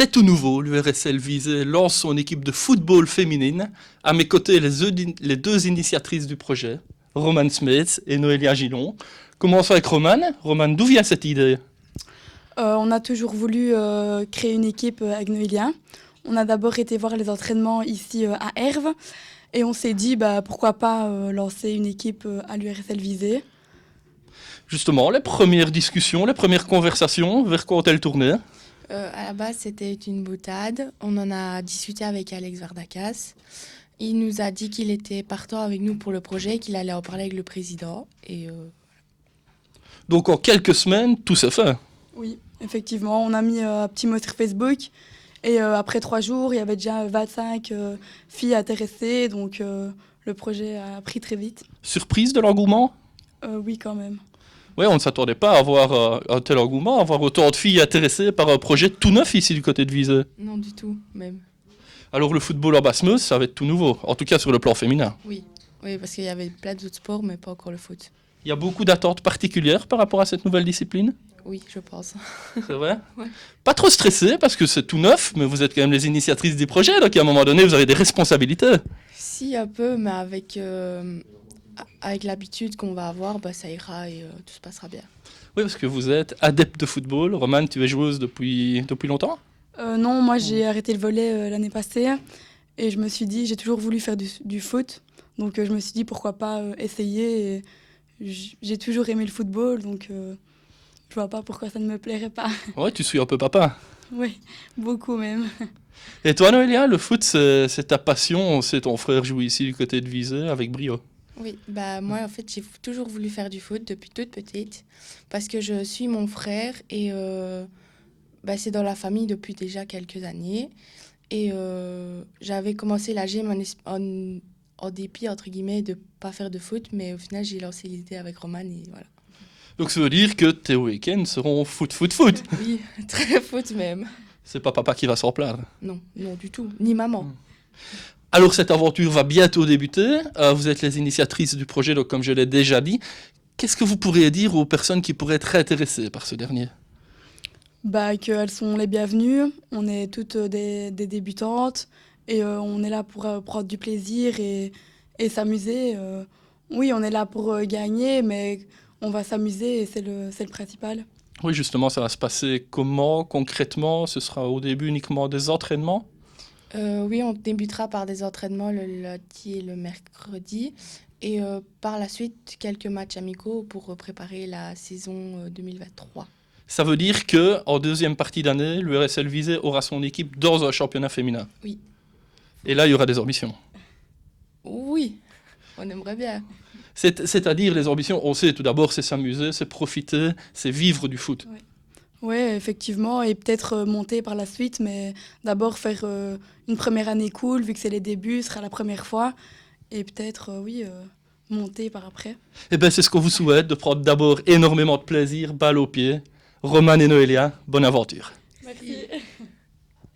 C'est tout nouveau, l'URSL Visé lance son équipe de football féminine. À mes côtés, les deux initiatrices du projet, Romane Smets et Noélia Gillon. Commençons avec Romane. Romane, d'où vient cette idée ? On a toujours voulu créer une équipe avec Noélia. On a d'abord été voir les entraînements ici à Herve et on s'est dit pourquoi pas lancer une équipe à l'URSL Visé. Justement, les premières discussions, les premières conversations, vers quoi ont-elles tourné ? À la base, c'était une boutade. On en a discuté avec Alex Vardakas. Il nous a dit qu'il était partant avec nous pour le projet, qu'il allait en parler avec le président. Donc en quelques semaines, tout s'est fait. Oui, effectivement. On a mis un petit mot sur Facebook. Et après 3 jours, il y avait déjà 25 filles intéressées. Donc le projet a pris très vite. Surprise de l'engouement ? Oui, quand même. Oui, on ne s'attendait pas à avoir un tel engouement, à avoir autant de filles intéressées par un projet tout neuf ici du côté de Visé. Non, du tout, même. Alors le football en Basse-Meuse, ça va être tout nouveau, en tout cas sur le plan féminin. Oui, parce qu'il y avait plein d'autres sports, mais pas encore le foot. Il y a beaucoup d'attentes particulières par rapport à cette nouvelle discipline ? Oui, je pense. C'est vrai ? Ouais. Pas trop stressé parce que c'est tout neuf, mais vous êtes quand même les initiatrices du projet, donc à un moment donné, vous avez des responsabilités. Si, un peu, mais avec l'habitude qu'on va avoir, ça ira et tout se passera bien. Oui, parce que vous êtes adepte de football. Romane, tu es joueuse depuis longtemps ? Non, moi j'ai arrêté le volley l'année passée et je me suis dit, j'ai toujours voulu faire du foot. Donc je me suis dit pourquoi pas essayer. Et j'ai toujours aimé le football, donc je vois pas pourquoi ça ne me plairait pas. Ouais, tu suis un peu papa. Oui, beaucoup même. Et toi, Noélia, le foot, c'est ta passion. On sait, ton frère joue ici du côté de Visé avec brio. Oui, moi en fait j'ai toujours voulu faire du foot depuis toute petite parce que je suis mon frère et c'est dans la famille depuis déjà quelques années et j'avais commencé la gym en dépit entre guillemets de pas faire de foot, mais au final j'ai lancé l'idée avec Romane et voilà. Donc ça veut dire que tes week-ends seront foot. Oui, très foot même. C'est pas papa qui va s'en plaindre. Non du tout, ni maman. Alors cette aventure va bientôt débuter. Vous êtes les initiatrices du projet, donc comme je l'ai déjà dit. Qu'est-ce que vous pourriez dire aux personnes qui pourraient être intéressées par ce dernier ? Qu'elles sont les bienvenues. On est toutes des débutantes et on est là pour prendre du plaisir et s'amuser. Oui, on est là pour gagner, mais on va s'amuser et c'est le principal. Oui, justement, ça va se passer comment concrètement ? Ce sera au début uniquement des entraînements ? Oui, on débutera par des entraînements le lundi et le mercredi et par la suite quelques matchs amicaux pour préparer la saison 2023. Ça veut dire qu'en deuxième partie d'année, l'URSL Visé aura son équipe dans un championnat féminin. Oui. Et là, il y aura des ambitions. Oui, on aimerait bien. C'est-à-dire les ambitions, on sait tout d'abord, c'est s'amuser, c'est profiter, c'est vivre du foot. Oui, effectivement, et peut-être monter par la suite, mais d'abord faire une première année cool, vu que c'est les débuts, ce sera la première fois, et peut-être, monter par après. Eh bien, c'est ce qu'on vous souhaite, de prendre d'abord énormément de plaisir, balle au pied. Romane et Noélia, bonne aventure. Merci.